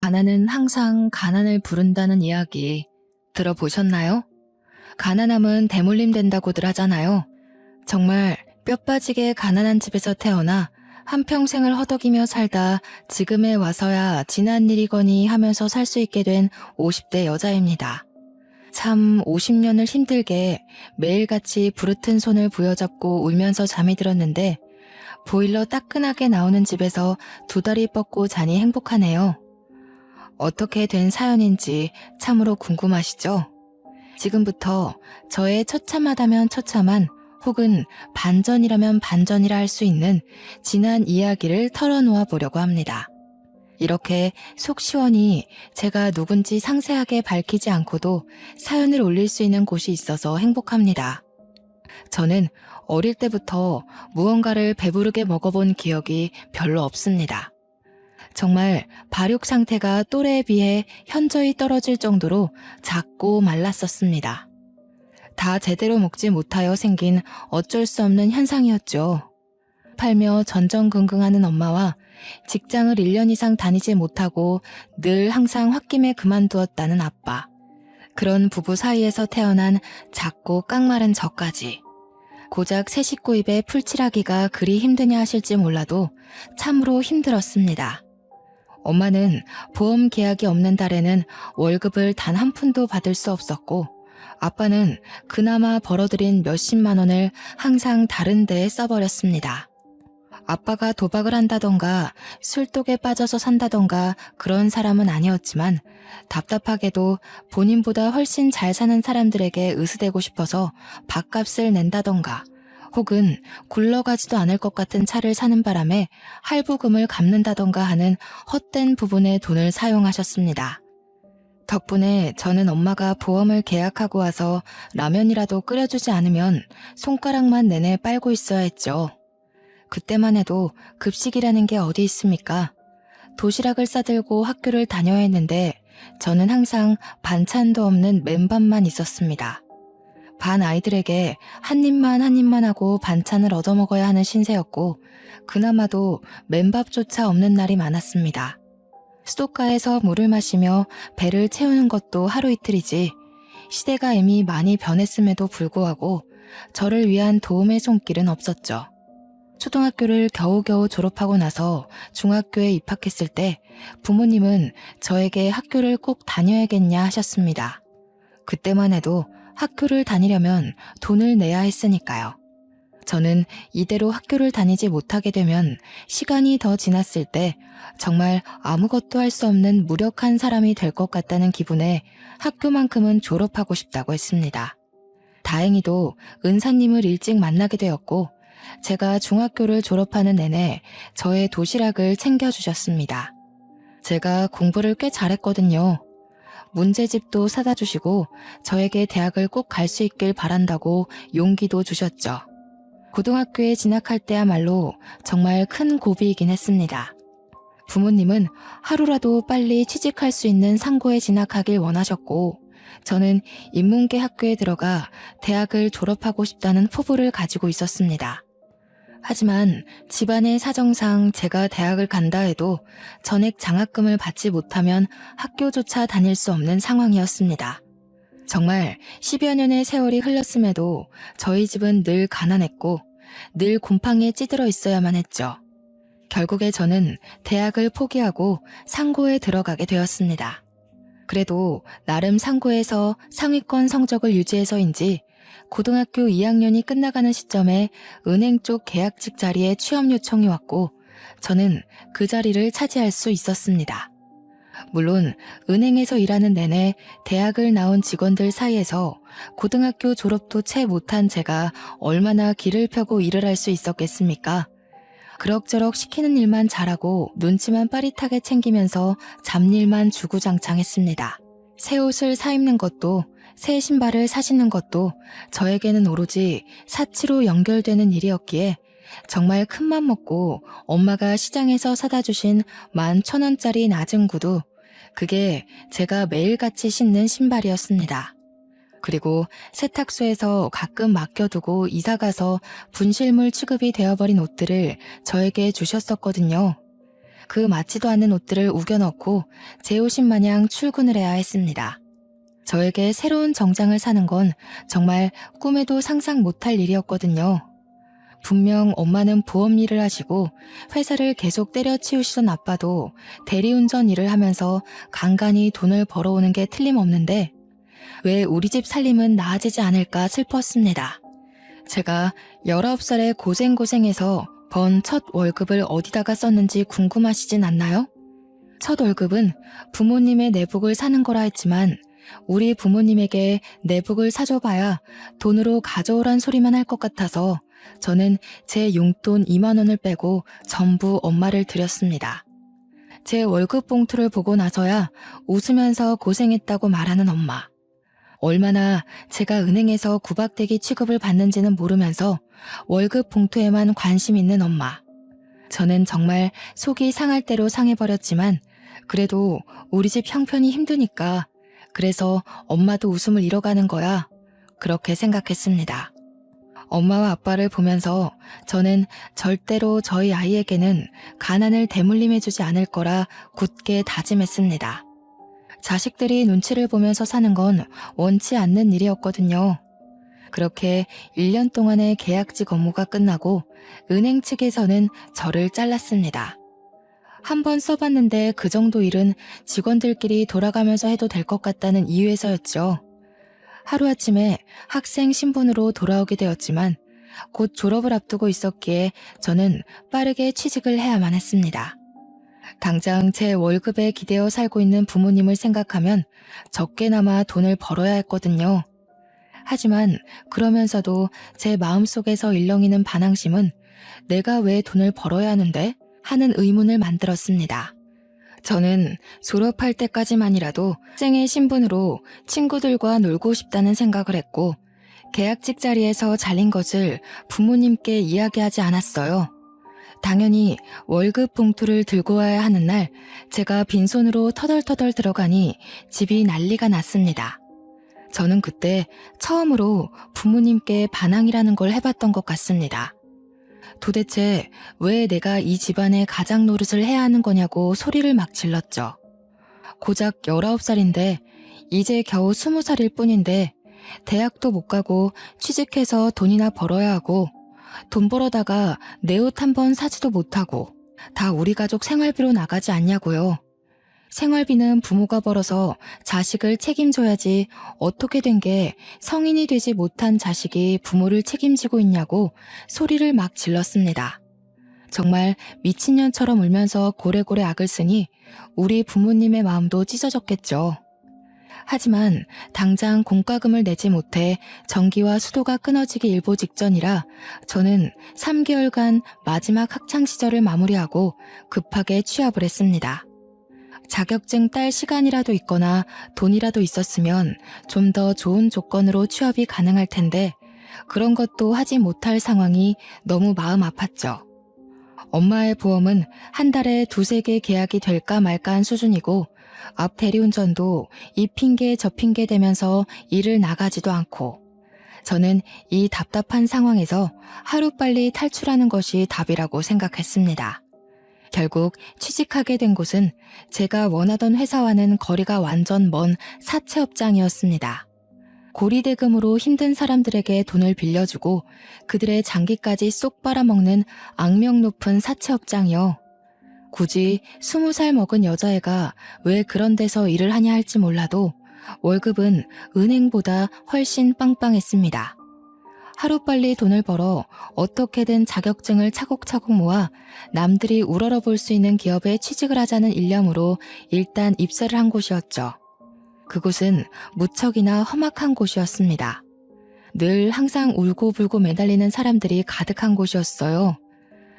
가난은 항상 가난을 부른다는 이야기 들어보셨나요? 가난함은 대물림 된다고들 하잖아요. 정말 뼈 빠지게 가난한 집에서 태어나 한평생을 허덕이며 살다 지금에 와서야 지난 일이거니 하면서 살 수 있게 된 50대 여자입니다. 참 50년을 힘들게 매일같이 부르튼 손을 부여잡고 울면서 잠이 들었는데 보일러 따끈하게 나오는 집에서 두 다리 뻗고 자니 행복하네요. 어떻게 된 사연인지 참으로 궁금하시죠? 지금부터 저의 처참하다면 처참한 혹은 반전이라면 반전이라 할 수 있는 지난 이야기를 털어놓아 보려고 합니다. 이렇게 속 시원히 제가 누군지 상세하게 밝히지 않고도 사연을 올릴 수 있는 곳이 있어서 행복합니다. 저는 어릴 때부터 무언가를 배부르게 먹어본 기억이 별로 없습니다. 정말 발육 상태가 또래에 비해 현저히 떨어질 정도로 작고 말랐었습니다. 다 제대로 먹지 못하여 생긴 어쩔 수 없는 현상이었죠. 팔며 전전긍긍하는 엄마와 직장을 1년 이상 다니지 못하고 늘 항상 홧김에 그만두었다는 아빠. 그런 부부 사이에서 태어난 작고 깡마른 저까지. 고작 새 식구 입에 풀칠하기가 그리 힘드냐 하실지 몰라도 참으로 힘들었습니다. 엄마는 보험 계약이 없는 달에는 월급을 단 한 푼도 받을 수 없었고 아빠는 그나마 벌어들인 몇십만 원을 항상 다른 데에 써버렸습니다. 아빠가 도박을 한다던가 술독에 빠져서 산다던가 그런 사람은 아니었지만 답답하게도 본인보다 훨씬 잘 사는 사람들에게 으스대고 싶어서 밥값을 낸다던가 혹은 굴러가지도 않을 것 같은 차를 사는 바람에 할부금을 갚는다던가 하는 헛된 부분에 돈을 사용하셨습니다. 덕분에 저는 엄마가 보험을 계약하고 와서 라면이라도 끓여주지 않으면 손가락만 내내 빨고 있어야 했죠. 그때만 해도 급식이라는 게 어디 있습니까? 도시락을 싸들고 학교를 다녀야 했는데 저는 항상 반찬도 없는 맨밥만 있었습니다. 반 아이들에게 한 입만 하고 반찬을 얻어먹어야 하는 신세였고 그나마도 맨밥조차 없는 날이 많았습니다. 수도가에서 물을 마시며 배를 채우는 것도 하루 이틀이지 시대가 이미 많이 변했음에도 불구하고 저를 위한 도움의 손길은 없었죠. 초등학교를 겨우겨우 졸업하고 나서 중학교에 입학했을 때 부모님은 저에게 학교를 꼭 다녀야겠냐 하셨습니다. 그때만 해도 학교를 다니려면 돈을 내야 했으니까요. 저는 이대로 학교를 다니지 못하게 되면 시간이 더 지났을 때 정말 아무것도 할 수 없는 무력한 사람이 될 것 같다는 기분에 학교만큼은 졸업하고 싶다고 했습니다. 다행히도 은사님을 일찍 만나게 되었고 제가 중학교를 졸업하는 내내 저의 도시락을 챙겨주셨습니다. 제가 공부를 꽤 잘했거든요. 문제집도 사다 주시고 저에게 대학을 꼭 갈 수 있길 바란다고 용기도 주셨죠. 고등학교에 진학할 때야말로 정말 큰 고비이긴 했습니다. 부모님은 하루라도 빨리 취직할 수 있는 상고에 진학하길 원하셨고 저는 인문계 학교에 들어가 대학을 졸업하고 싶다는 포부를 가지고 있었습니다. 하지만 집안의 사정상 제가 대학을 간다 해도 전액 장학금을 받지 못하면 학교조차 다닐 수 없는 상황이었습니다. 정말 10여 년의 세월이 흘렀음에도 저희 집은 늘 가난했고 늘 곰팡이에 찌들어 있어야만 했죠. 결국에 저는 대학을 포기하고 상고에 들어가게 되었습니다. 그래도 나름 상고에서 상위권 성적을 유지해서인지 고등학교 2학년이 끝나가는 시점에 은행 쪽 계약직 자리에 취업 요청이 왔고 저는 그 자리를 차지할 수 있었습니다. 물론 은행에서 일하는 내내 대학을 나온 직원들 사이에서 고등학교 졸업도 채 못한 제가 얼마나 길을 펴고 일을 할 수 있었겠습니까? 그럭저럭 시키는 일만 잘하고 눈치만 빠릿하게 챙기면서 잡일만 주구장창했습니다. 새 옷을 사 입는 것도 새 신발을 사시는 것도 저에게는 오로지 사치로 연결되는 일이었기에 정말 큰맘 먹고 엄마가 시장에서 사다 주신 11,000원짜리 낮은 구두, 그게 제가 매일같이 신는 신발이었습니다. 그리고 세탁소에서 가끔 맡겨두고 이사가서 분실물 취급이 되어버린 옷들을 저에게 주셨었거든요. 그 맞지도 않는 옷들을 우겨넣고 제 옷인 마냥 출근을 해야 했습니다. 저에게 새로운 정장을 사는 건 정말 꿈에도 상상 못할 일이었거든요. 분명 엄마는 보험 일을 하시고 회사를 계속 때려치우시던 아빠도 대리운전 일을 하면서 간간히 돈을 벌어오는 게 틀림없는데 왜 우리 집 살림은 나아지지 않을까 슬펐습니다. 제가 19살에 고생해서 번 첫 월급을 어디다가 썼는지 궁금하시진 않나요? 첫 월급은 부모님의 내복을 사는 거라 했지만 우리 부모님에게 내복을 사줘봐야 돈으로 가져오란 소리만 할 것 같아서 저는 제 용돈 2만 원을 빼고 전부 엄마를 드렸습니다. 제 월급 봉투를 보고 나서야 웃으면서 고생했다고 말하는 엄마. 얼마나 제가 은행에서 구박대기 취급을 받는지는 모르면서 월급 봉투에만 관심 있는 엄마. 저는 정말 속이 상할 대로 상해버렸지만 그래도 우리 집 형편이 힘드니까 그래서 엄마도 웃음을 잃어가는 거야. 그렇게 생각했습니다. 엄마와 아빠를 보면서 저는 절대로 저희 아이에게는 가난을 대물림해주지 않을 거라 굳게 다짐했습니다. 자식들이 눈치를 보면서 사는 건 원치 않는 일이었거든요. 그렇게 1년 동안의 계약직 업무가 끝나고 은행 측에서는 저를 잘랐습니다. 한번 써봤는데 그 정도 일은 직원들끼리 돌아가면서 해도 될 것 같다는 이유에서였죠. 하루아침에 학생 신분으로 돌아오게 되었지만 곧 졸업을 앞두고 있었기에 저는 빠르게 취직을 해야만 했습니다. 당장 제 월급에 기대어 살고 있는 부모님을 생각하면 적게나마 돈을 벌어야 했거든요. 하지만 그러면서도 제 마음속에서 일렁이는 반항심은 내가 왜 돈을 벌어야 하는데? 하는 의문을 만들었습니다. 저는 졸업할 때까지만이라도 학생의 신분으로 친구들과 놀고 싶다는 생각을 했고 계약직 자리에서 잘린 것을 부모님께 이야기하지 않았어요. 당연히 월급 봉투를 들고 와야 하는 날 제가 빈손으로 터덜터덜 들어가니 집이 난리가 났습니다. 저는 그때 처음으로 부모님께 반항이라는 걸 해봤던 것 같습니다. 도대체 왜 내가 이 집안의 가장 노릇을 해야 하는 거냐고 소리를 막 질렀죠. 고작 19살인데 이제 겨우 20살일 뿐인데 대학도 못 가고 취직해서 돈이나 벌어야 하고 돈 벌어다가 내 옷 한 번 사지도 못하고 다 우리 가족 생활비로 나가지 않냐고요. 생활비는 부모가 벌어서 자식을 책임져야지 어떻게 된 게 성인이 되지 못한 자식이 부모를 책임지고 있냐고 소리를 막 질렀습니다. 정말 미친년처럼 울면서 고래고래 악을 쓰니 우리 부모님의 마음도 찢어졌겠죠. 하지만 당장 공과금을 내지 못해 전기와 수도가 끊어지기 일보 직전이라 저는 3개월간 마지막 학창시절을 마무리하고 급하게 취업을 했습니다. 자격증 딸 시간이라도 있거나 돈이라도 있었으면 좀 더 좋은 조건으로 취업이 가능할 텐데 그런 것도 하지 못할 상황이 너무 마음 아팠죠. 엄마의 보험은 한 달에 2-3개 계약이 될까 말까한 수준이고 앞 대리운전도 이 핑계 저 핑계 대면서 일을 나가지도 않고 저는 이 답답한 상황에서 하루빨리 탈출하는 것이 답이라고 생각했습니다. 결국 취직하게 된 곳은 제가 원하던 회사와는 거리가 완전 먼 사채업장이었습니다. 고리대금으로 힘든 사람들에게 돈을 빌려주고 그들의 장기까지 쏙 빨아먹는 악명 높은 사채업장이요. 굳이 20살 먹은 여자애가 왜 그런 데서 일을 하냐 할지 몰라도 월급은 은행보다 훨씬 빵빵했습니다. 하루빨리 돈을 벌어 어떻게든 자격증을 차곡차곡 모아 남들이 우러러 볼 수 있는 기업에 취직을 하자는 일념으로 일단 입사를 한 곳이었죠. 그곳은 무척이나 험악한 곳이었습니다. 늘 항상 울고불고 매달리는 사람들이 가득한 곳이었어요.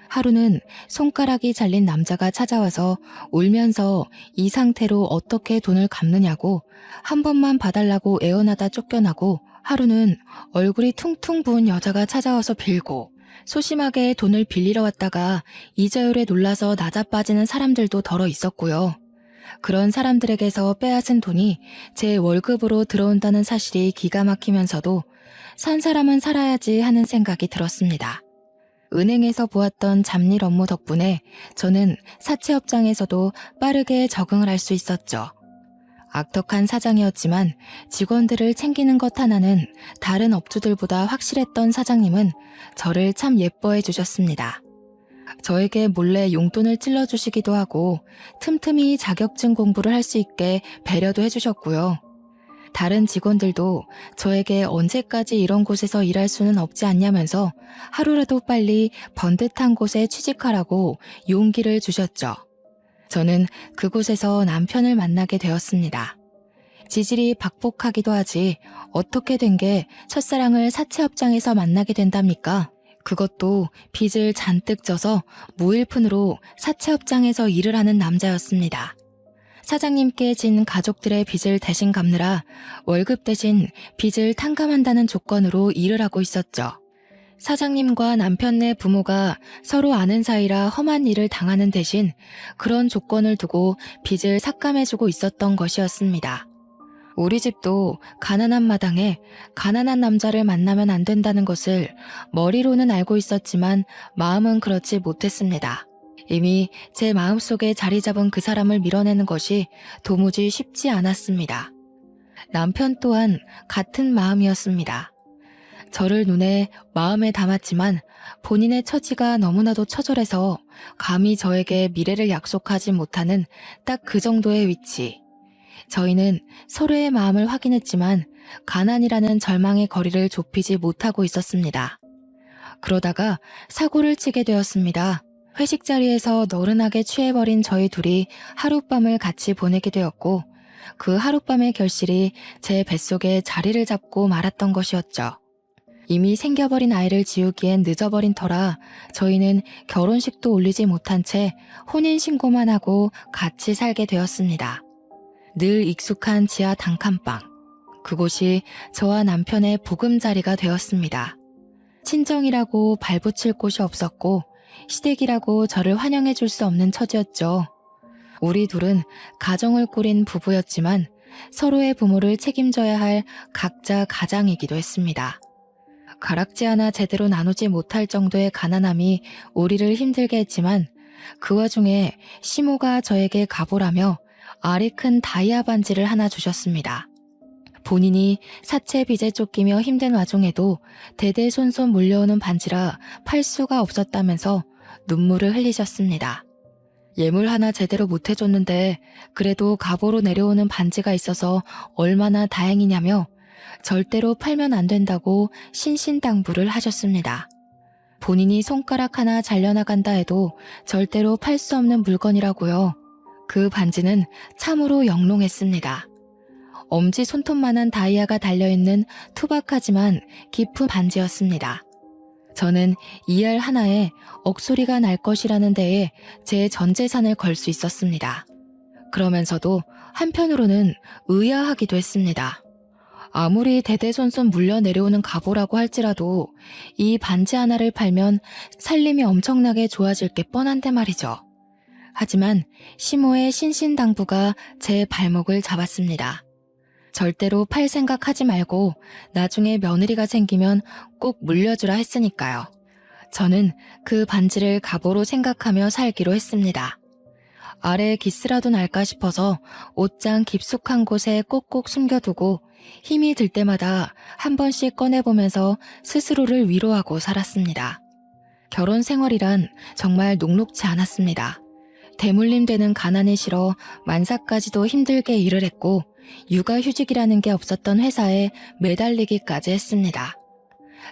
하루는 손가락이 잘린 남자가 찾아와서 울면서 이 상태로 어떻게 돈을 갚느냐고 한 번만 봐달라고 애원하다 쫓겨나고 하루는 얼굴이 퉁퉁 부은 여자가 찾아와서 빌고 소심하게 돈을 빌리러 왔다가 이자율에 놀라서 나자빠지는 사람들도 덜어 있었고요. 그런 사람들에게서 빼앗은 돈이 제 월급으로 들어온다는 사실이 기가 막히면서도 산 사람은 살아야지 하는 생각이 들었습니다. 은행에서 보았던 잡일 업무 덕분에 저는 사채업장에서도 빠르게 적응을 할 수 있었죠. 악덕한 사장이었지만 직원들을 챙기는 것 하나는 다른 업주들보다 확실했던 사장님은 저를 참 예뻐해 주셨습니다. 저에게 몰래 용돈을 찔러주시기도 하고 틈틈이 자격증 공부를 할 수 있게 배려도 해주셨고요. 다른 직원들도 저에게 언제까지 이런 곳에서 일할 수는 없지 않냐면서 하루라도 빨리 번듯한 곳에 취직하라고 용기를 주셨죠. 저는 그곳에서 남편을 만나게 되었습니다. 지질이 박복하기도 하지 어떻게 된 게 첫사랑을 사채업장에서 만나게 된답니까? 그것도 빚을 잔뜩 져서 무일푼으로 사채업장에서 일을 하는 남자였습니다. 사장님께 진 가족들의 빚을 대신 갚느라 월급 대신 빚을 탕감한다는 조건으로 일을 하고 있었죠. 사장님과 남편네 부모가 서로 아는 사이라 험한 일을 당하는 대신 그런 조건을 두고 빚을 삭감해주고 있었던 것이었습니다. 우리 집도 가난한 마당에 가난한 남자를 만나면 안 된다는 것을 머리로는 알고 있었지만 마음은 그렇지 못했습니다. 이미 제 마음속에 자리 잡은 그 사람을 밀어내는 것이 도무지 쉽지 않았습니다. 남편 또한 같은 마음이었습니다. 저를 눈에 마음에 담았지만 본인의 처지가 너무나도 처절해서 감히 저에게 미래를 약속하지 못하는 딱 그 정도의 위치. 저희는 서로의 마음을 확인했지만 가난이라는 절망의 거리를 좁히지 못하고 있었습니다. 그러다가 사고를 치게 되었습니다. 회식 자리에서 너른하게 취해버린 저희 둘이 하룻밤을 같이 보내게 되었고 그 하룻밤의 결실이 제 뱃속에 자리를 잡고 말았던 것이었죠. 이미 생겨버린 아이를 지우기엔 늦어버린 터라 저희는 결혼식도 올리지 못한 채 혼인신고만 하고 같이 살게 되었습니다. 늘 익숙한 지하 단칸방. 그곳이 저와 남편의 보금자리가 되었습니다. 친정이라고 발붙일 곳이 없었고 시댁이라고 저를 환영해 줄 수 없는 처지였죠. 우리 둘은 가정을 꾸린 부부였지만 서로의 부모를 책임져야 할 각자 가장이기도 했습니다. 가락지 하나 제대로 나누지 못할 정도의 가난함이 우리를 힘들게 했지만 그 와중에 시모가 저에게 가보라며 알이 큰 다이아 반지를 하나 주셨습니다. 본인이 사채 빚에 쫓기며 힘든 와중에도 대대손손 물려오는 반지라 팔 수가 없었다면서 눈물을 흘리셨습니다. 예물 하나 제대로 못 해줬는데 그래도 갑오로 내려오는 반지가 있어서 얼마나 다행이냐며 절대로 팔면 안 된다고 신신당부를 하셨습니다. 본인이 손가락 하나 잘려나간다 해도 절대로 팔 수 없는 물건이라고요. 그 반지는 참으로 영롱했습니다. 엄지 손톱만한 다이아가 달려있는 투박하지만 깊은 반지였습니다. 저는 이 알 하나에 억소리가 날 것이라는 데에 제 전 재산을 걸 수 있었습니다. 그러면서도 한편으로는 의아하기도 했습니다. 아무리 대대손손 물려 내려오는 갑오라고 할지라도 이 반지 하나를 팔면 살림이 엄청나게 좋아질 게 뻔한데 말이죠. 하지만 시모의 신신당부가 제 발목을 잡았습니다. 절대로 팔 생각하지 말고 나중에 며느리가 생기면 꼭 물려주라 했으니까요. 저는 그 반지를 갑오로 생각하며 살기로 했습니다. 아래 기스라도 날까 싶어서 옷장 깊숙한 곳에 꼭꼭 숨겨두고 힘이 들 때마다 한 번씩 꺼내보면서 스스로를 위로하고 살았습니다. 결혼 생활이란 정말 녹록지 않았습니다. 대물림 되는 가난이 싫어 만사까지도 힘들게 일을 했고 육아휴직이라는 게 없었던 회사에 매달리기까지 했습니다.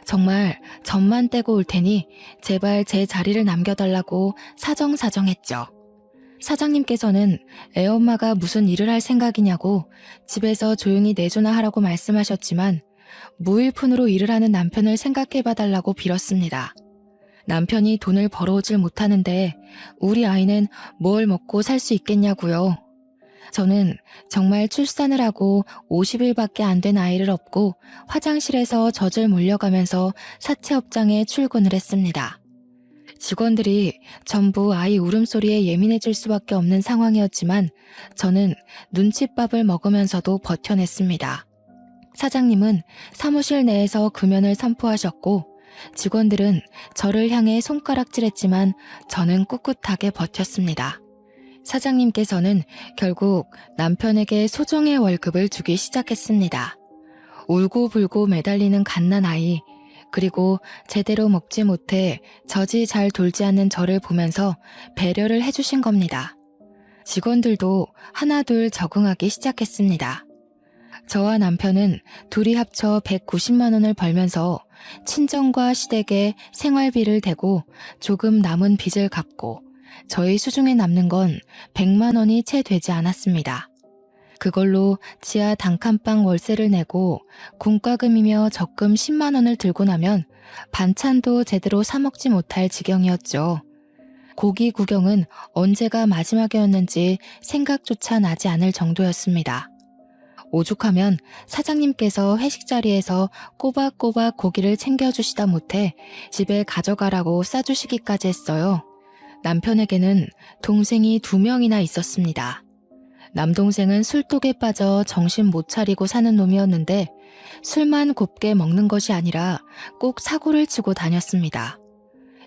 정말 점만 떼고 올 테니 제발 제 자리를 남겨달라고 사정사정했죠. 사장님께서는 애엄마가 무슨 일을 할 생각이냐고 집에서 조용히 내조나 하라고 말씀하셨지만 무일푼으로 일을 하는 남편을 생각해봐달라고 빌었습니다. 남편이 돈을 벌어오질 못하는데 우리 아이는 뭘 먹고 살 수 있겠냐고요. 저는 정말 출산을 하고 50일밖에 안 된 아이를 업고 화장실에서 젖을 물려가면서 사채업장에 출근을 했습니다. 직원들이 전부 아이 울음소리에 예민해질 수밖에 없는 상황이었지만 저는 눈칫밥을 먹으면서도 버텨냈습니다. 사장님은 사무실 내에서 금연을 선포하셨고 직원들은 저를 향해 손가락질했지만 저는 꿋꿋하게 버텼습니다. 사장님께서는 결국 남편에게 소정의 월급을 주기 시작했습니다. 울고불고 매달리는 갓난아이, 그리고 제대로 먹지 못해 젖이 잘 돌지 않는 저를 보면서 배려를 해주신 겁니다. 직원들도 하나둘 적응하기 시작했습니다. 저와 남편은 둘이 합쳐 190만 원을 벌면서 친정과 시댁에 생활비를 대고 조금 남은 빚을 갚고 저희 수중에 남는 건 100만 원이 채 되지 않았습니다. 그걸로 지하 단칸방 월세를 내고 공과금이며 적금 10만 원을 들고 나면 반찬도 제대로 사 먹지 못할 지경이었죠. 고기 구경은 언제가 마지막이었는지 생각조차 나지 않을 정도였습니다. 오죽하면 사장님께서 회식 자리에서 꼬박꼬박 고기를 챙겨주시다 못해 집에 가져가라고 싸주시기까지 했어요. 남편에게는 동생이 2명이나 있었습니다. 남동생은 술독에 빠져 정신 못 차리고 사는 놈이었는데 술만 곱게 먹는 것이 아니라 꼭 사고를 치고 다녔습니다.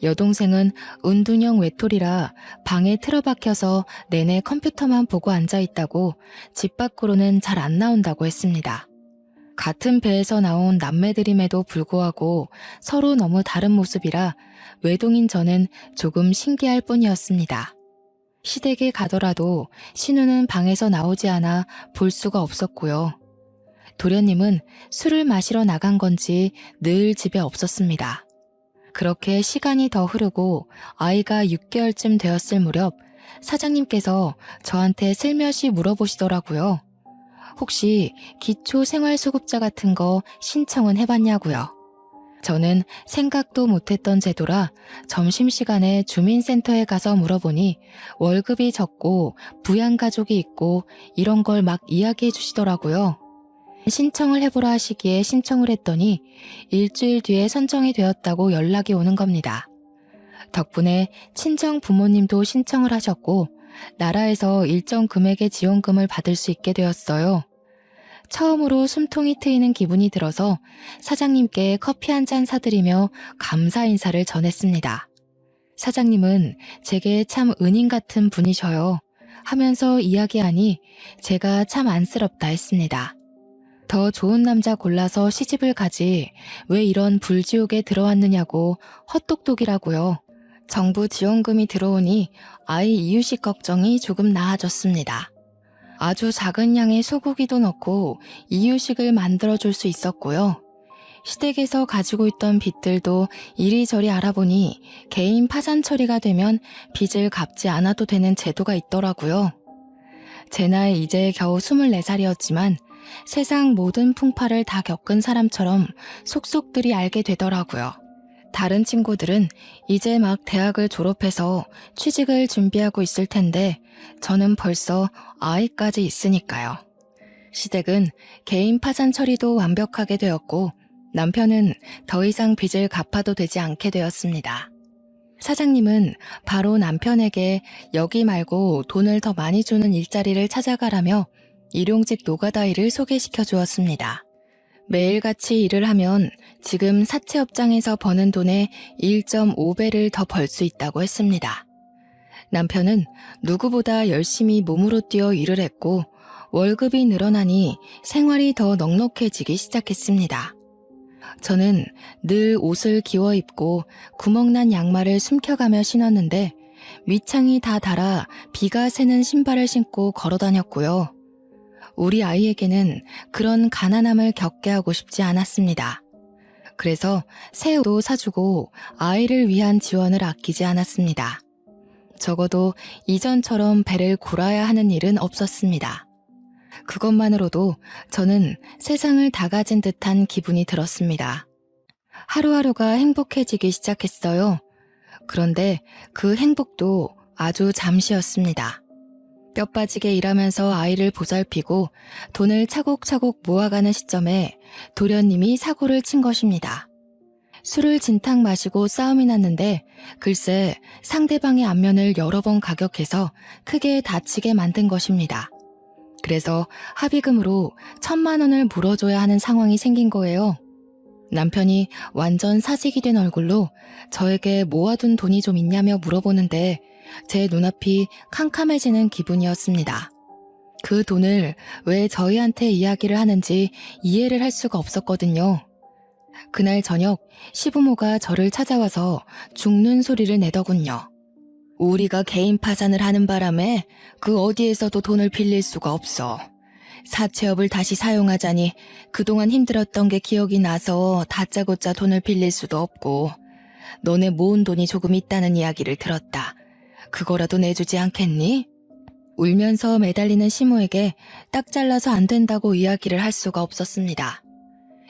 여동생은 은둔형 외톨이라 방에 틀어박혀서 내내 컴퓨터만 보고 앉아있다고 집 밖으로는 잘 안 나온다고 했습니다. 같은 배에서 나온 남매들임에도 불구하고 서로 너무 다른 모습이라 외동인 저는 조금 신기할 뿐이었습니다. 시댁에 가더라도 신우는 방에서 나오지 않아 볼 수가 없었고요. 도련님은 술을 마시러 나간 건지 늘 집에 없었습니다. 그렇게 시간이 더 흐르고 아이가 6개월쯤 되었을 무렵 사장님께서 저한테 슬며시 물어보시더라고요. 혹시 기초생활수급자 같은 거 신청은 해봤냐고요. 저는 생각도 못했던 제도라 점심시간에 주민센터에 가서 물어보니 월급이 적고 부양가족이 있고 이런 걸 막 이야기해 주시더라고요. 신청을 해보라 하시기에 신청을 했더니 일주일 뒤에 선정이 되었다고 연락이 오는 겁니다. 덕분에 친정 부모님도 신청을 하셨고 나라에서 일정 금액의 지원금을 받을 수 있게 되었어요. 처음으로 숨통이 트이는 기분이 들어서 사장님께 커피 한 잔 사드리며 감사 인사를 전했습니다. 사장님은 제게 참 은인 같은 분이셔요. 하면서 이야기하니 제가 참 안쓰럽다 했습니다. 더 좋은 남자 골라서 시집을 가지 왜 이런 불지옥에 들어왔느냐고 헛똑똑이라고요. 정부 지원금이 들어오니 아이 이유식 걱정이 조금 나아졌습니다. 아주 작은 양의 소고기도 넣고 이유식을 만들어줄 수 있었고요. 시댁에서 가지고 있던 빚들도 이리저리 알아보니 개인 파산 처리가 되면 빚을 갚지 않아도 되는 제도가 있더라고요. 제 나이 이제 겨우 24살이었지만 세상 모든 풍파를 다 겪은 사람처럼 속속들이 알게 되더라고요. 다른 친구들은 이제 막 대학을 졸업해서 취직을 준비하고 있을 텐데 저는 벌써 아이까지 있으니까요. 시댁은 개인 파산 처리도 완벽하게 되었고 남편은 더 이상 빚을 갚아도 되지 않게 되었습니다. 사장님은 바로 남편에게 여기 말고 돈을 더 많이 주는 일자리를 찾아가라며 일용직 노가다 일을 소개시켜 주었습니다. 매일같이 일을 하면 지금 사채업장에서 버는 돈의 1.5배를 더 벌 수 있다고 했습니다. 남편은 누구보다 열심히 몸으로 뛰어 일을 했고 월급이 늘어나니 생활이 더 넉넉해지기 시작했습니다. 저는 늘 옷을 기워 입고 구멍난 양말을 숨겨가며 신었는데 밑창이 다 닳아 비가 새는 신발을 신고 걸어 다녔고요. 우리 아이에게는 그런 가난함을 겪게 하고 싶지 않았습니다. 그래서 새 옷도 사주고 아이를 위한 지원을 아끼지 않았습니다. 적어도 이전처럼 배를 골아야 하는 일은 없었습니다. 그것만으로도 저는 세상을 다 가진 듯한 기분이 들었습니다. 하루하루가 행복해지기 시작했어요. 그런데 그 행복도 아주 잠시였습니다. 뼈 빠지게 일하면서 아이를 보살피고 돈을 차곡차곡 모아가는 시점에 도련님이 사고를 친 것입니다. 술을 진탕 마시고 싸움이 났는데 글쎄 상대방의 안면을 여러 번 가격해서 크게 다치게 만든 것입니다. 그래서 합의금으로 1,000만 원을 물어줘야 하는 상황이 생긴 거예요. 남편이 완전 사색이 된 얼굴로 저에게 모아둔 돈이 좀 있냐며 물어보는데 제 눈앞이 캄캄해지는 기분이었습니다. 그 돈을 왜 저희한테 이야기를 하는지 이해를 할 수가 없었거든요. 그날 저녁 시부모가 저를 찾아와서 죽는 소리를 내더군요. 우리가 개인 파산을 하는 바람에 그 어디에서도 돈을 빌릴 수가 없어. 사채업을 다시 사용하자니 그동안 힘들었던 게 기억이 나서 다짜고짜 돈을 빌릴 수도 없고 너네 모은 돈이 조금 있다는 이야기를 들었다. 그거라도 내주지 않겠니? 울면서 매달리는 시모에게 딱 잘라서 안 된다고 이야기를 할 수가 없었습니다.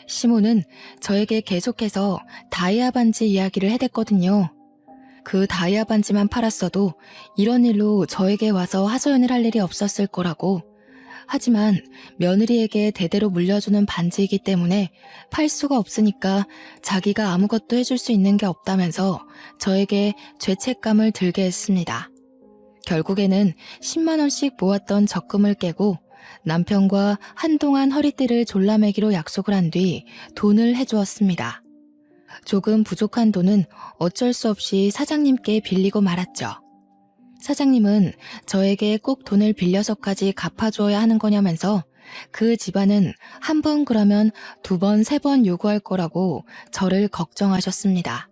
시모는 저에게 계속해서 다이아 반지 이야기를 해댔거든요. 그 다이아 반지만 팔았어도 이런 일로 저에게 와서 하소연을 할 일이 없었을 거라고. 하지만 며느리에게 대대로 물려주는 반지이기 때문에 팔 수가 없으니까 자기가 아무것도 해줄 수 있는 게 없다면서 저에게 죄책감을 들게 했습니다. 결국에는 10만 원씩 모았던 적금을 깨고 남편과 한동안 허리띠를 졸라매기로 약속을 한 뒤 돈을 해주었습니다. 조금 부족한 돈은 어쩔 수 없이 사장님께 빌리고 말았죠. 사장님은 저에게 꼭 돈을 빌려서까지 갚아주어야 하는 거냐면서 그 집안은 한 번 그러면 두 번, 세 번 요구할 거라고 저를 걱정하셨습니다.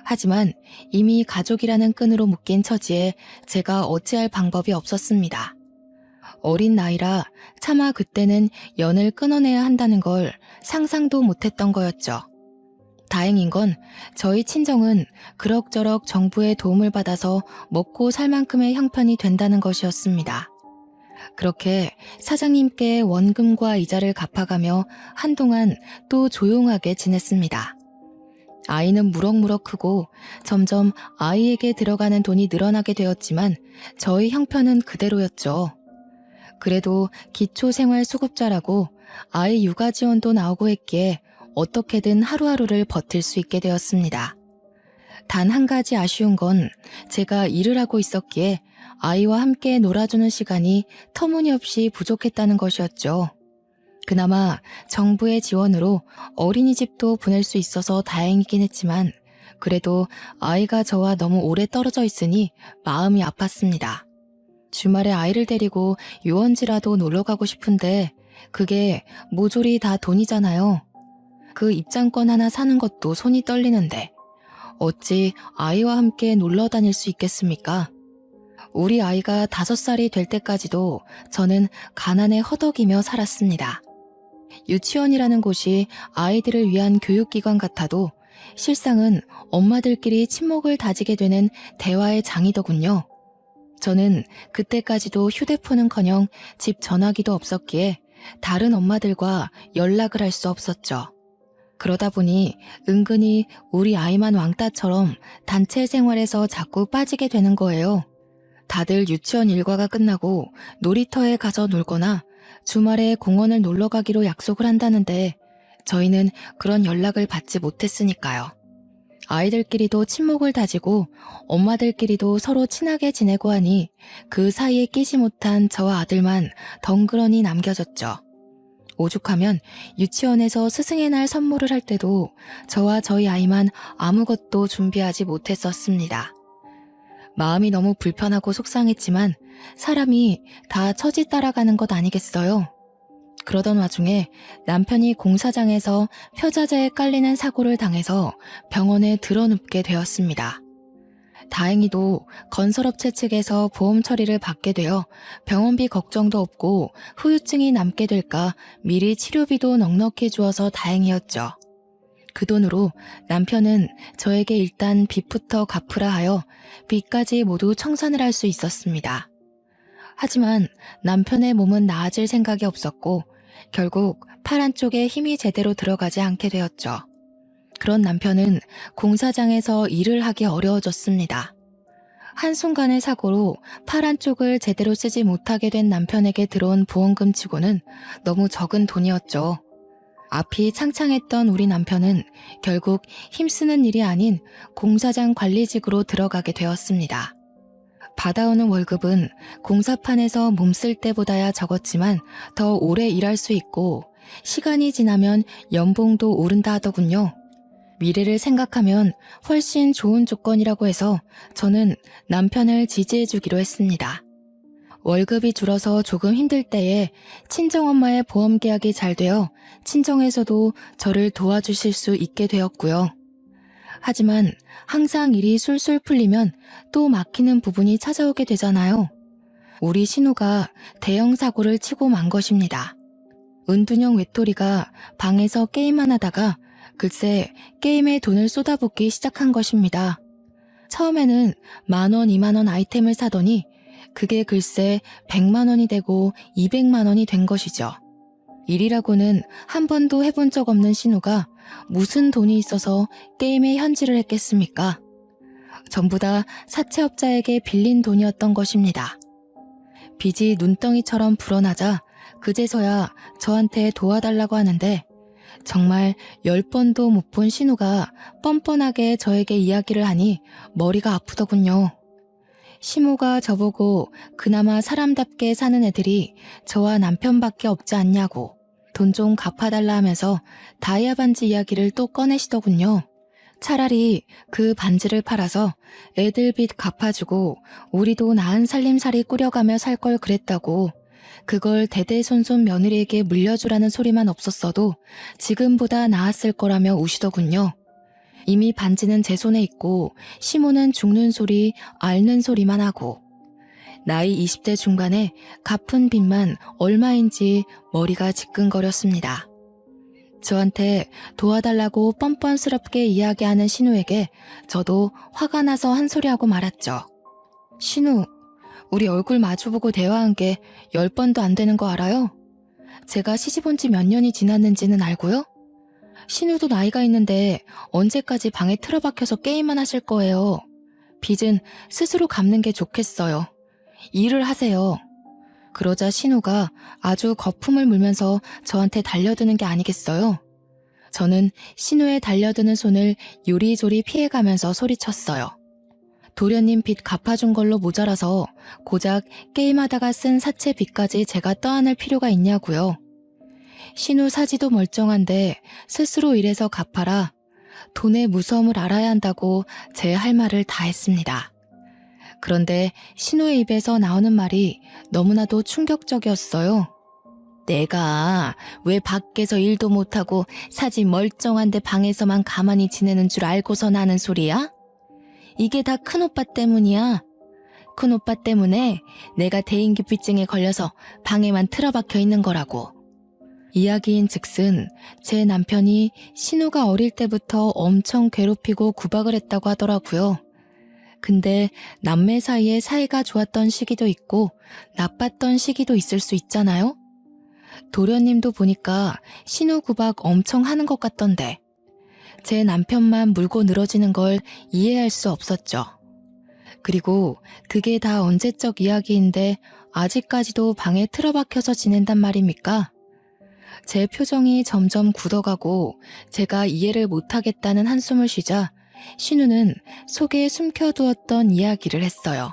하지만 이미 가족이라는 끈으로 묶인 처지에 제가 어찌할 방법이 없었습니다. 어린 나이라 차마 그때는 연을 끊어내야 한다는 걸 상상도 못했던 거였죠. 다행인 건 저희 친정은 그럭저럭 정부의 도움을 받아서 먹고 살 만큼의 형편이 된다는 것이었습니다. 그렇게 사장님께 원금과 이자를 갚아가며 한동안 또 조용하게 지냈습니다. 아이는 무럭무럭 크고 점점 아이에게 들어가는 돈이 늘어나게 되었지만 저희 형편은 그대로였죠. 그래도 기초생활수급자라고 아이 육아 지원도 나오고 했기에 어떻게든 하루하루를 버틸 수 있게 되었습니다. 단 한 가지 아쉬운 건 제가 일을 하고 있었기에 아이와 함께 놀아주는 시간이 터무니없이 부족했다는 것이었죠. 그나마 정부의 지원으로 어린이집도 보낼 수 있어서 다행이긴 했지만 그래도 아이가 저와 너무 오래 떨어져 있으니 마음이 아팠습니다. 주말에 아이를 데리고 유원지라도 놀러 가고 싶은데 그게 모조리 다 돈이잖아요. 그 입장권 하나 사는 것도 손이 떨리는데 어찌 아이와 함께 놀러 다닐 수 있겠습니까? 우리 아이가 5살이 될 때까지도 저는 가난에 허덕이며 살았습니다. 유치원이라는 곳이 아이들을 위한 교육기관 같아도 실상은 엄마들끼리 친목을 다지게 되는 대화의 장이더군요. 저는 그때까지도 휴대폰은커녕 집 전화기도 없었기에 다른 엄마들과 연락을 할 수 없었죠. 그러다 보니 은근히 우리 아이만 왕따처럼 단체 생활에서 자꾸 빠지게 되는 거예요. 다들 유치원 일과가 끝나고 놀이터에 가서 놀거나 주말에 공원을 놀러 가기로 약속을 한다는데 저희는 그런 연락을 받지 못했으니까요. 아이들끼리도 친목을 다지고 엄마들끼리도 서로 친하게 지내고 하니 그 사이에 끼지 못한 저와 아들만 덩그러니 남겨졌죠. 오죽하면 유치원에서 스승의 날 선물을 할 때도 저와 저희 아이만 아무것도 준비하지 못했었습니다. 마음이 너무 불편하고 속상했지만 사람이 다 처지 따라가는 것 아니겠어요? 그러던 와중에 남편이 공사장에서 펴자재에 깔리는 사고를 당해서 병원에 드러눕게 되었습니다. 다행히도 건설업체 측에서 보험 처리를 받게 되어 병원비 걱정도 없고 후유증이 남게 될까 미리 치료비도 넉넉히 주어서 다행이었죠. 그 돈으로 남편은 저에게 일단 빚부터 갚으라 하여 빚까지 모두 청산을 할 수 있었습니다. 하지만 남편의 몸은 나아질 생각이 없었고 결국 팔 한쪽에 힘이 제대로 들어가지 않게 되었죠. 그런 남편은 공사장에서 일을 하기 어려워졌습니다. 한순간의 사고로 팔 한쪽을 제대로 쓰지 못하게 된 남편에게 들어온 보험금 치고는 너무 적은 돈이었죠. 앞이 창창했던 우리 남편은 결국 힘쓰는 일이 아닌 공사장 관리직으로 들어가게 되었습니다. 받아오는 월급은 공사판에서 몸쓸 때보다야 적었지만 더 오래 일할 수 있고 시간이 지나면 연봉도 오른다 하더군요. 미래를 생각하면 훨씬 좋은 조건이라고 해서 저는 남편을 지지해주기로 했습니다. 월급이 줄어서 조금 힘들 때에 친정엄마의 보험 계약이 잘 되어 친정에서도 저를 도와주실 수 있게 되었고요. 하지만 항상 일이 술술 풀리면 또 막히는 부분이 찾아오게 되잖아요. 우리 신우가 대형 사고를 치고 만 것입니다. 은둔형 외톨이가 방에서 게임만 하다가 글쎄 게임에 돈을 쏟아붓기 시작한 것입니다. 처음에는 10,000원, 20,000원 아이템을 사더니 그게 글쎄 100만 원이 되고 200만 원이 된 것이죠. 일이라고는 한 번도 해본 적 없는 신우가 무슨 돈이 있어서 게임에 현질을 했겠습니까? 전부 다 사채업자에게 빌린 돈이었던 것입니다. 빚이 눈덩이처럼 불어나자 그제서야 저한테 도와달라고 하는데 정말 10번도 못 본 신우가 뻔뻔하게 저에게 이야기를 하니 머리가 아프더군요. 시모가 저보고 그나마 사람답게 사는 애들이 저와 남편밖에 없지 않냐고 돈 좀 갚아달라 하면서 다이아 반지 이야기를 또 꺼내시더군요. 차라리 그 반지를 팔아서 애들 빚 갚아주고 우리도 나은 살림살이 꾸려가며 살 걸 그랬다고 그걸 대대손손 며느리에게 물려주라는 소리만 없었어도 지금보다 나았을 거라며 우시더군요. 이미 반지는 제 손에 있고 시모는 죽는 소리, 앓는 소리만 하고 나이 20대 중반에 갚은 빚만 얼마인지 머리가 지끈거렸습니다. 저한테 도와달라고 뻔뻔스럽게 이야기하는 신우에게 저도 화가 나서 한 소리하고 말았죠. 신우, 우리 얼굴 마주보고 대화한 게 10번도 안 되는 거 알아요? 제가 시집 온 지 몇 년이 지났는지는 알고요? 신우도 나이가 있는데 언제까지 방에 틀어박혀서 게임만 하실 거예요. 빚은 스스로 갚는 게 좋겠어요. 일을 하세요. 그러자 신우가 아주 거품을 물면서 저한테 달려드는 게 아니겠어요? 저는 신우의 달려드는 손을 요리조리 피해가면서 소리쳤어요. 도련님 빚 갚아준 걸로 모자라서 고작 게임하다가 쓴 사채 빚까지 제가 떠안을 필요가 있냐고요. 신우 사지도 멀쩡한데 스스로 일해서 갚아라. 돈의 무서움을 알아야 한다고 제 할 말을 다 했습니다. 그런데 신우의 입에서 나오는 말이 너무나도 충격적이었어요. 내가 왜 밖에서 일도 못하고 사지 멀쩡한데 방에서만 가만히 지내는 줄 알고서 나는 소리야? 이게 다 큰오빠 때문이야. 큰오빠 때문에 내가 대인기피증에 걸려서 방에만 틀어박혀 있는 거라고. 이야기인 즉슨 제 남편이 신우가 어릴 때부터 엄청 괴롭히고 구박을 했다고 하더라고요. 근데 남매 사이에 사이가 좋았던 시기도 있고 나빴던 시기도 있을 수 있잖아요? 도련님도 보니까 신우 구박 엄청 하는 것 같던데 제 남편만 물고 늘어지는 걸 이해할 수 없었죠. 그리고 그게 다 언제적 이야기인데 아직까지도 방에 틀어박혀서 지낸단 말입니까? 제 표정이 점점 굳어가고 제가 이해를 못하겠다는 한숨을 쉬자 신우는 속에 숨겨두었던 이야기를 했어요.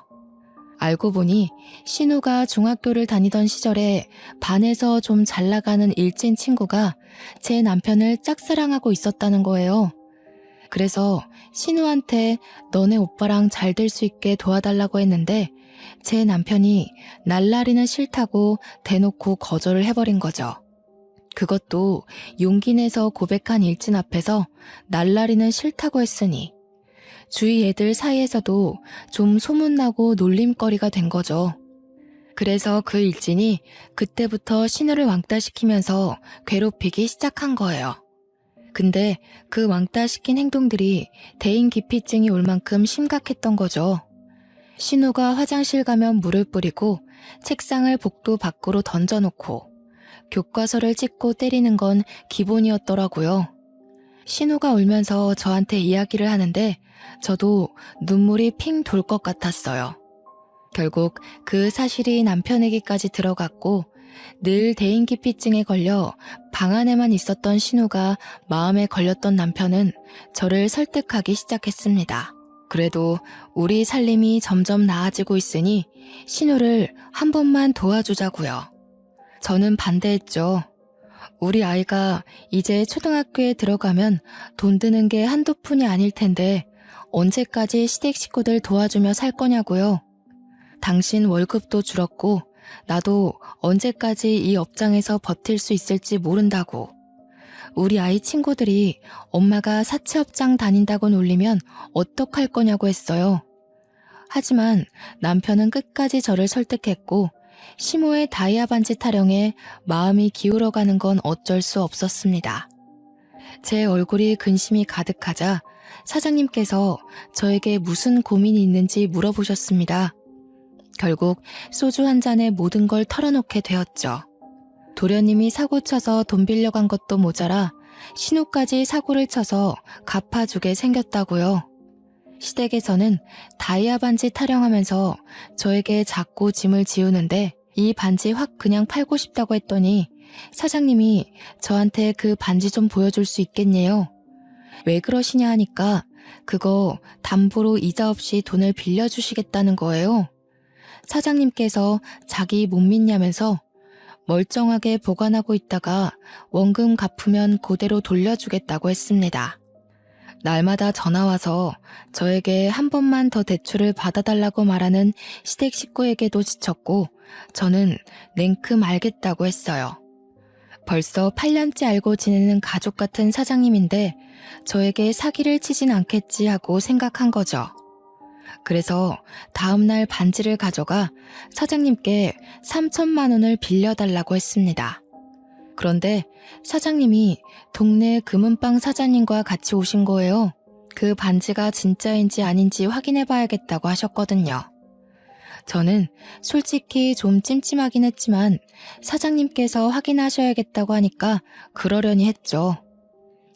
알고 보니 신우가 중학교를 다니던 시절에 반에서 좀 잘 나가는 일진 친구가 제 남편을 짝사랑하고 있었다는 거예요. 그래서 신우한테 너네 오빠랑 잘 될 수 있게 도와달라고 했는데 제 남편이 날라리는 싫다고 대놓고 거절을 해버린 거죠. 그것도 용기 내서 고백한 일진 앞에서 날라리는 싫다고 했으니 주위 애들 사이에서도 좀 소문나고 놀림거리가 된 거죠. 그래서 그 일진이 그때부터 신우를 왕따시키면서 괴롭히기 시작한 거예요. 근데 그 왕따시킨 행동들이 대인기피증이 올 만큼 심각했던 거죠. 신우가 화장실 가면 물을 뿌리고 책상을 복도 밖으로 던져놓고 교과서를 찍고 때리는 건 기본이었더라고요. 신우가 울면서 저한테 이야기를 하는데 저도 눈물이 핑 돌 것 같았어요. 결국 그 사실이 남편에게까지 들어갔고 늘 대인기피증에 걸려 방 안에만 있었던 신우가 마음에 걸렸던 남편은 저를 설득하기 시작했습니다. 그래도 우리 살림이 점점 나아지고 있으니 신우를 한 번만 도와주자고요. 저는 반대했죠. 우리 아이가 이제 초등학교에 들어가면 돈 드는 게 한두 푼이 아닐 텐데 언제까지 시댁 식구들 도와주며 살 거냐고요. 당신 월급도 줄었고 나도 언제까지 이 업장에서 버틸 수 있을지 모른다고. 우리 아이 친구들이 엄마가 사채업장 다닌다고 놀리면 어떡할 거냐고 했어요. 하지만 남편은 끝까지 저를 설득했고 시모의 다이아 반지 타령에 마음이 기울어가는 건 어쩔 수 없었습니다. 제 얼굴이 근심이 가득하자 사장님께서 저에게 무슨 고민이 있는지 물어보셨습니다. 결국 소주 한 잔에 모든 걸 털어놓게 되었죠. 도련님이 사고 쳐서 돈 빌려간 것도 모자라 신우까지 사고를 쳐서 갚아주게 생겼다고요. 시댁에서는 다이아 반지 타령하면서 저에게 자꾸 짐을 지우는데 이 반지 확 그냥 팔고 싶다고 했더니 사장님이 저한테 그 반지 좀 보여줄 수 있겠네요. 왜 그러시냐 하니까 그거 담보로 이자 없이 돈을 빌려주시겠다는 거예요. 사장님께서 자기 못 믿냐면서 멀쩡하게 보관하고 있다가 원금 갚으면 그대로 돌려주겠다고 했습니다. 날마다 전화와서 저에게 한 번만 더 대출을 받아달라고 말하는 시댁 식구에게도 지쳤고 저는 냉큼 알겠다고 했어요. 벌써 8년째 알고 지내는 가족 같은 사장님인데 저에게 사기를 치진 않겠지 하고 생각한 거죠. 그래서 다음날 반지를 가져가 사장님께 3천만 원을 빌려달라고 했습니다. 그런데 사장님이 동네 금은방 사장님과 같이 오신 거예요. 그 반지가 진짜인지 아닌지 확인해봐야겠다고 하셨거든요. 저는 솔직히 좀 찜찜하긴 했지만 사장님께서 확인하셔야겠다고 하니까 그러려니 했죠.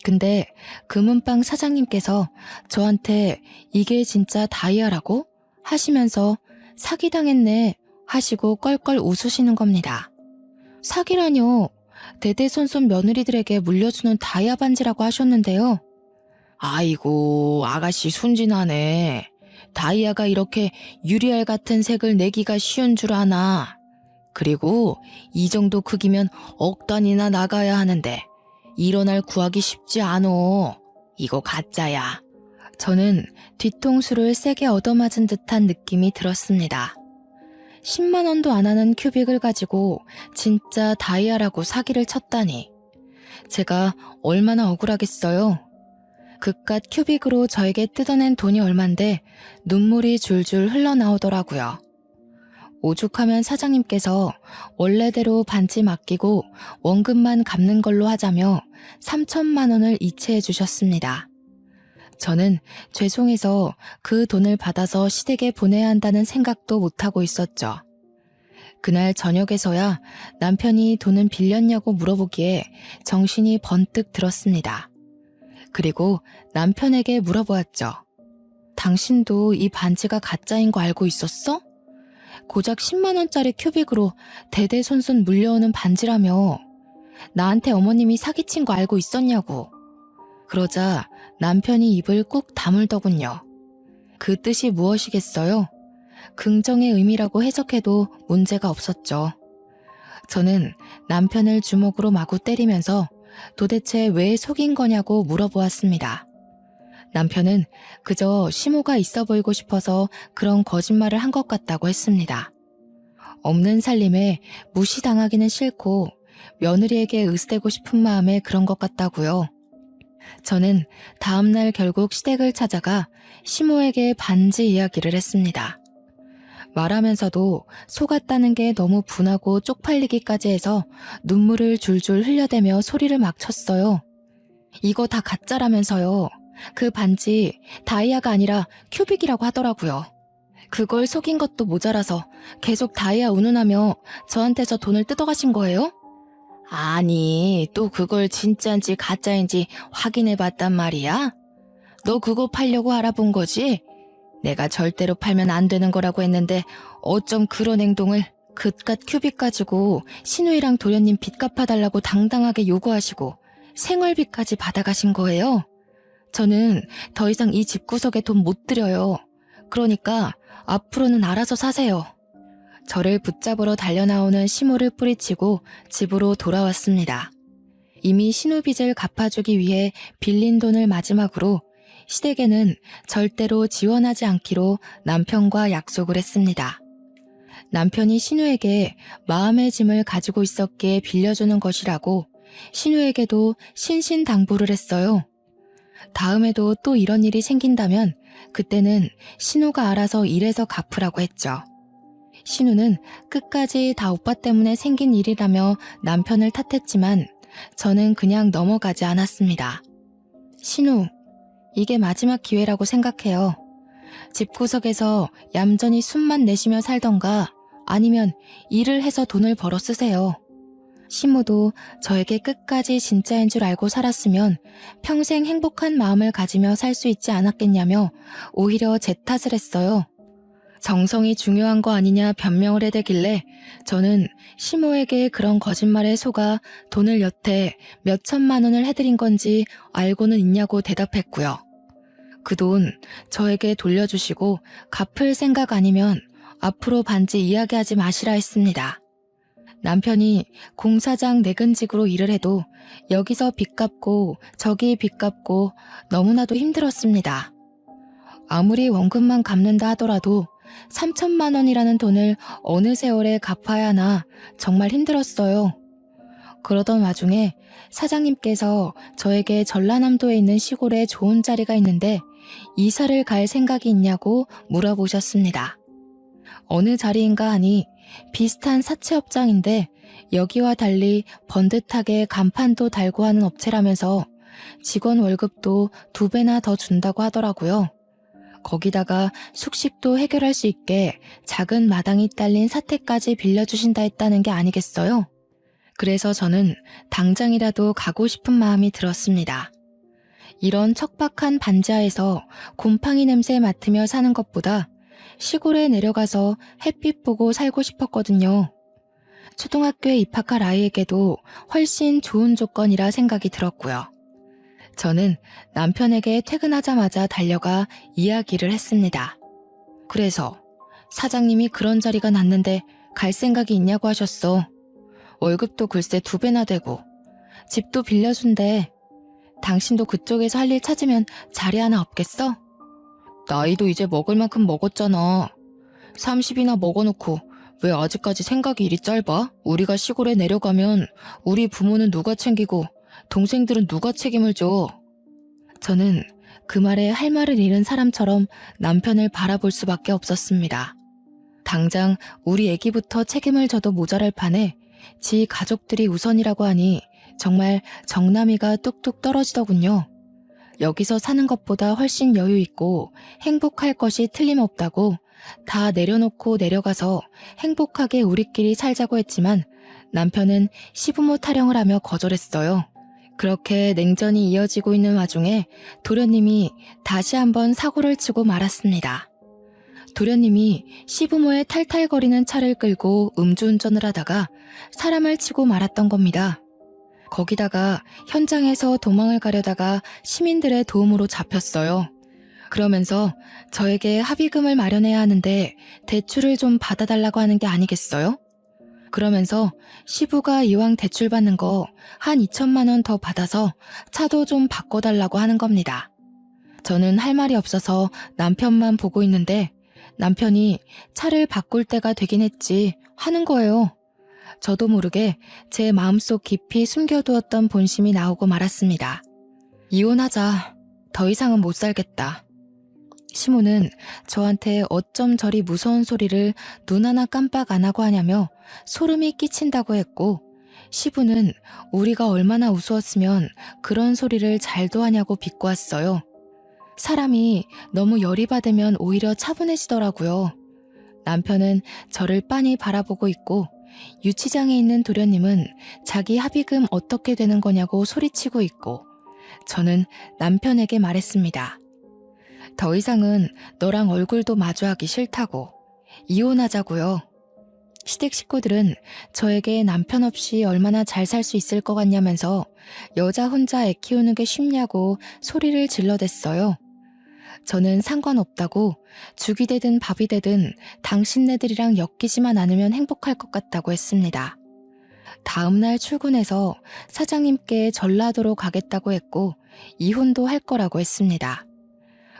근데 금은방 사장님께서 저한테 이게 진짜 다이아라고? 하시면서 사기당했네 하시고 껄껄 웃으시는 겁니다. 사기라뇨. 대대손손 며느리들에게 물려주는 다이아 반지라고 하셨는데요. 아이고 아가씨 순진하네. 다이아가 이렇게 유리알 같은 색을 내기가 쉬운 줄 아나. 그리고 이 정도 크기면 억 단위나 나가야 하는데 이런 알 구하기 쉽지 않어. 이거 가짜야. 저는 뒤통수를 세게 얻어맞은 듯한 느낌이 들었습니다. 10만 원도 안 하는 큐빅을 가지고 진짜 다이아라고 사기를 쳤다니. 제가 얼마나 억울하겠어요. 그깟 큐빅으로 저에게 뜯어낸 돈이 얼만데 눈물이 줄줄 흘러나오더라고요. 오죽하면 사장님께서 원래대로 반지 맡기고 원금만 갚는 걸로 하자며 3천만 원을 이체해 주셨습니다. 저는 죄송해서 그 돈을 받아서 시댁에 보내야 한다는 생각도 못하고 있었죠. 그날 저녁에서야 남편이 돈은 빌렸냐고 물어보기에 정신이 번뜩 들었습니다. 그리고 남편에게 물어보았죠. 당신도 이 반지가 가짜인 거 알고 있었어? 고작 10만 원짜리 큐빅으로 대대손손 물려오는 반지라며. 나한테 어머님이 사기친 거 알고 있었냐고. 그러자 남편이 입을 꾹 다물더군요. 그 뜻이 무엇이겠어요? 긍정의 의미라고 해석해도 문제가 없었죠. 저는 남편을 주먹으로 마구 때리면서 도대체 왜 속인 거냐고 물어보았습니다. 남편은 그저 시모가 있어 보이고 싶어서 그런 거짓말을 한 것 같다고 했습니다. 없는 살림에 무시당하기는 싫고 며느리에게 의스대고 싶은 마음에 그런 것 같다고요. 저는 다음날 결국 시댁을 찾아가 시모에게 반지 이야기를 했습니다. 말하면서도 속았다는 게 너무 분하고 쪽팔리기까지 해서 눈물을 줄줄 흘려대며 소리를 막 쳤어요. 이거 다 가짜라면서요. 그 반지 다이아가 아니라 큐빅이라고 하더라고요. 그걸 속인 것도 모자라서 계속 다이아 운운하며 저한테서 돈을 뜯어가신 거예요? 아니, 또 그걸 진짜인지 가짜인지 확인해봤단 말이야? 너 그거 팔려고 알아본 거지? 내가 절대로 팔면 안 되는 거라고 했는데 어쩜 그런 행동을. 그깟 큐빅 가지고 신우이랑 도련님 빚 갚아달라고 당당하게 요구하시고 생활비까지 받아가신 거예요? 저는 더 이상 이 집구석에 돈 못 들여요. 그러니까 앞으로는 알아서 사세요. 저를 붙잡으러 달려나오는 시모를 뿌리치고 집으로 돌아왔습니다. 이미 신우빚을 갚아주기 위해 빌린 돈을 마지막으로 시댁에는 절대로 지원하지 않기로 남편과 약속을 했습니다. 남편이 신우에게 마음의 짐을 가지고 있었기에 빌려주는 것이라고 신우에게도 신신당부를 했어요. 다음에도 또 이런 일이 생긴다면 그때는 신우가 알아서 일해서 갚으라고 했죠. 신우는 끝까지 다 오빠 때문에 생긴 일이라며 남편을 탓했지만 저는 그냥 넘어가지 않았습니다. 신우, 이게 마지막 기회라고 생각해요. 집구석에서 얌전히 숨만 내쉬며 살던가 아니면 일을 해서 돈을 벌어 쓰세요. 시무도 저에게 끝까지 진짜인 줄 알고 살았으면 평생 행복한 마음을 가지며 살 수 있지 않았겠냐며 오히려 제 탓을 했어요. 정성이 중요한 거 아니냐 변명을 해대길래 저는 시모에게 그런 거짓말에 속아 돈을 여태 몇 천만 원을 해드린 건지 알고는 있냐고 대답했고요. 그 돈 저에게 돌려주시고 갚을 생각 아니면 앞으로 반지 이야기하지 마시라 했습니다. 남편이 공사장 내근직으로 일을 해도 여기서 빚 갚고 저기 빚 갚고 너무나도 힘들었습니다. 아무리 원금만 갚는다 하더라도 3천만 원이라는 돈을 어느 세월에 갚아야 하나 정말 힘들었어요. 그러던 와중에 사장님께서 저에게 전라남도에 있는 시골에 좋은 자리가 있는데 이사를 갈 생각이 있냐고 물어보셨습니다. 어느 자리인가 하니 비슷한 사채업장인데 여기와 달리 번듯하게 간판도 달고 하는 업체라면서 직원 월급도 2배나 더 준다고 하더라고요. 거기다가 숙식도 해결할 수 있게 작은 마당이 딸린 사택까지 빌려주신다 했다는 게 아니겠어요? 그래서 저는 당장이라도 가고 싶은 마음이 들었습니다. 이런 척박한 반지하에서 곰팡이 냄새 맡으며 사는 것보다 시골에 내려가서 햇빛 보고 살고 싶었거든요. 초등학교에 입학할 아이에게도 훨씬 좋은 조건이라 생각이 들었고요. 저는 남편에게 퇴근하자마자 달려가 이야기를 했습니다. 그래서 사장님이 그런 자리가 났는데 갈 생각이 있냐고 하셨어. 월급도 글쎄 2배나 되고 집도 빌려준대. 당신도 그쪽에서 할 일 찾으면 자리 하나 없겠어? 나이도 이제 먹을 만큼 먹었잖아. 30이나 먹어놓고 왜 아직까지 생각이 이리 짧아? 우리가 시골에 내려가면 우리 부모는 누가 챙기고 동생들은 누가 책임을 져? 저는 그 말에 할 말을 잃은 사람처럼 남편을 바라볼 수밖에 없었습니다. 당장 우리 애기부터 책임을 져도 모자랄 판에 지 가족들이 우선이라고 하니 정말 정남이가 뚝뚝 떨어지더군요. 여기서 사는 것보다 훨씬 여유 있고 행복할 것이 틀림없다고 다 내려놓고 내려가서 행복하게 우리끼리 살자고 했지만 남편은 시부모 타령을 하며 거절했어요. 그렇게 냉전이 이어지고 있는 와중에 도련님이 다시 한번 사고를 치고 말았습니다. 도련님이 시부모의 탈탈거리는 차를 끌고 음주운전을 하다가 사람을 치고 말았던 겁니다. 거기다가 현장에서 도망을 가려다가 시민들의 도움으로 잡혔어요. 그러면서 저에게 합의금을 마련해야 하는데 대출을 좀 받아달라고 하는 게 아니겠어요? 그러면서 시부가 이왕 대출 받는 거 한 2천만 원 더 받아서 차도 좀 바꿔달라고 하는 겁니다. 저는 할 말이 없어서 남편만 보고 있는데 남편이 차를 바꿀 때가 되긴 했지 하는 거예요. 저도 모르게 제 마음속 깊이 숨겨두었던 본심이 나오고 말았습니다. 이혼하자. 더 이상은 못 살겠다. 시모는 저한테 어쩜 저리 무서운 소리를 눈 하나 깜빡 안 하고 하냐며 소름이 끼친다고 했고 시부는 우리가 얼마나 우스웠으면 그런 소리를 잘도 하냐고 비꼬았어요. 사람이 너무 열이 받으면 오히려 차분해지더라고요. 남편은 저를 빤히 바라보고 있고 유치장에 있는 도련님은 자기 합의금 어떻게 되는 거냐고 소리치고 있고 저는 남편에게 말했습니다. 더 이상은 너랑 얼굴도 마주하기 싫다고 이혼하자고요. 시댁 식구들은 저에게 남편 없이 얼마나 잘 살 수 있을 것 같냐면서 여자 혼자 애 키우는 게 쉽냐고 소리를 질러댔어요. 저는 상관없다고 죽이 되든 밥이 되든 당신네들이랑 엮이지만 않으면 행복할 것 같다고 했습니다. 다음날 출근해서 사장님께 전라도로 가겠다고 했고 이혼도 할 거라고 했습니다.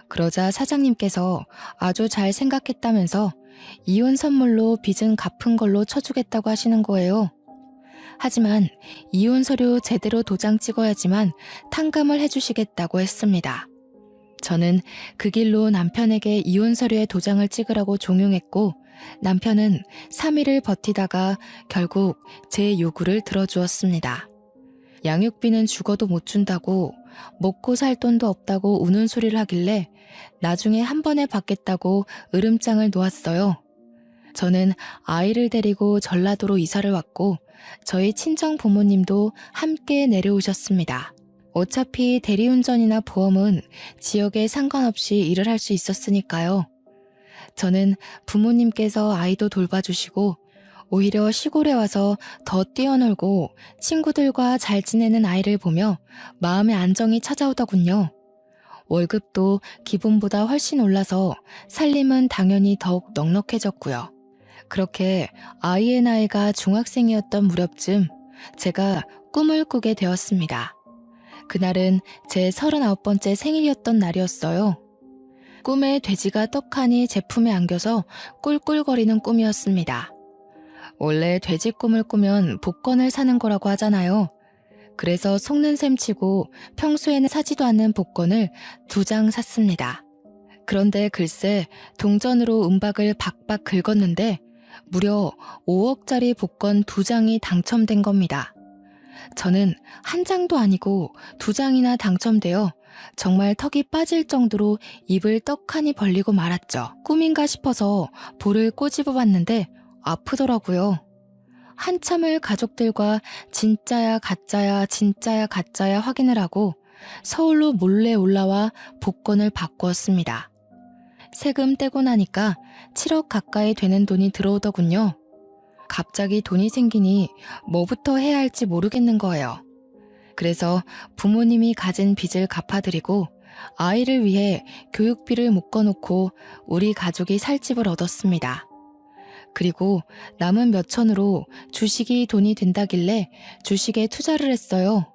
그러자 사장님께서 아주 잘 생각했다면서 이혼 선물로 빚은 갚은 걸로 쳐주겠다고 하시는 거예요. 하지만 이혼 서류 제대로 도장 찍어야지만 탕감을 해주시겠다고 했습니다. 저는 그 길로 남편에게 이혼 서류에 도장을 찍으라고 종용했고 남편은 3일을 버티다가 결국 제 요구를 들어주었습니다. 양육비는 죽어도 못 준다고 먹고 살 돈도 없다고 우는 소리를 하길래 나중에 한 번에 받겠다고 으름장을 놓았어요. 저는 아이를 데리고 전라도로 이사를 왔고 저희 친정 부모님도 함께 내려오셨습니다. 어차피 대리운전이나 보험은 지역에 상관없이 일을 할 수 있었으니까요. 저는 부모님께서 아이도 돌봐주시고 오히려 시골에 와서 더 뛰어놀고 친구들과 잘 지내는 아이를 보며 마음의 안정이 찾아오더군요. 월급도 기본보다 훨씬 올라서 살림은 당연히 더욱 넉넉해졌고요. 그렇게 아이의 나이가 중학생이었던 무렵쯤 제가 꿈을 꾸게 되었습니다. 그날은 제 39번째 생일이었던 날이었어요. 꿈에 돼지가 떡하니 제품에 안겨서 꿀꿀거리는 꿈이었습니다. 원래 돼지 꿈을 꾸면 복권을 사는 거라고 하잖아요. 그래서 속는 셈 치고 평소에는 사지도 않는 복권을 2장 샀습니다. 그런데 글쎄 동전으로 은박을 박박 긁었는데 무려 5억짜리 복권 2장이 당첨된 겁니다. 저는 1장도 아니고 2장이나 당첨되어 정말 턱이 빠질 정도로 입을 떡하니 벌리고 말았죠. 꿈인가 싶어서 볼을 꼬집어 봤는데 아프더라고요. 한참을 가족들과 진짜야 가짜야 진짜야 가짜야 확인을 하고 서울로 몰래 올라와 복권을 바꾸었습니다. 세금 떼고 나니까 7억 가까이 되는 돈이 들어오더군요. 갑자기 돈이 생기니 뭐부터 해야 할지 모르겠는 거예요. 그래서 부모님이 가진 빚을 갚아드리고 아이를 위해 교육비를 묶어놓고 우리 가족이 살 집을 얻었습니다. 그리고 남은 몇 천으로 주식이 돈이 된다길래 주식에 투자를 했어요.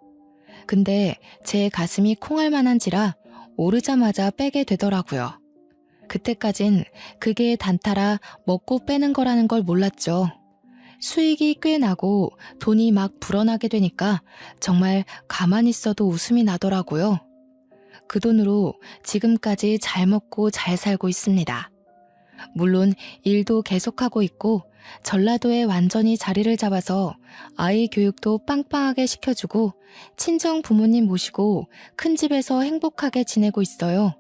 근데 제 가슴이 콩알 만한지라 오르자마자 빼게 되더라고요. 그때까진 그게 단타라 먹고 빼는 거라는 걸 몰랐죠. 수익이 꽤 나고 돈이 막 불어나게 되니까 정말 가만히 있어도 웃음이 나더라고요. 그 돈으로 지금까지 잘 먹고 잘 살고 있습니다. 물론 일도 계속하고 있고 전라도에 완전히 자리를 잡아서 아이 교육도 빵빵하게 시켜주고 친정 부모님 모시고 큰 집에서 행복하게 지내고 있어요.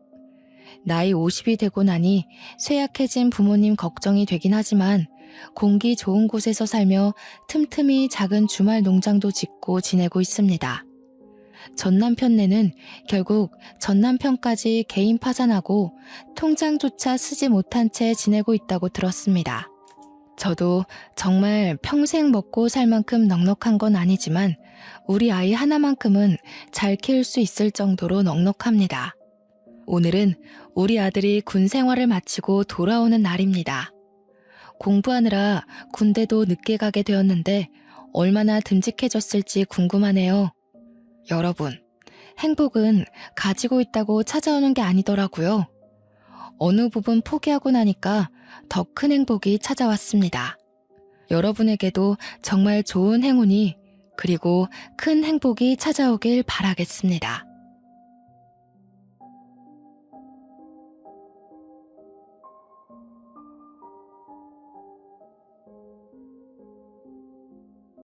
나이 50이 되고 나니 쇠약해진 부모님 걱정이 되긴 하지만 공기 좋은 곳에서 살며 틈틈이 작은 주말 농장도 짓고 지내고 있습니다. 전남편네는 결국 전남편까지 개인 파산하고 통장조차 쓰지 못한 채 지내고 있다고 들었습니다. 저도 정말 평생 먹고 살 만큼 넉넉한 건 아니지만 우리 아이 하나만큼은 잘 키울 수 있을 정도로 넉넉합니다. 오늘은 우리 아들이 군 생활을 마치고 돌아오는 날입니다. 공부하느라 군대도 늦게 가게 되었는데 얼마나 듬직해졌을지 궁금하네요. 여러분, 행복은 가지고 있다고 찾아오는 게 아니더라고요. 어느 부분 포기하고 나니까 더 큰 행복이 찾아왔습니다. 여러분에게도 정말 좋은 행운이 그리고 큰 행복이 찾아오길 바라겠습니다.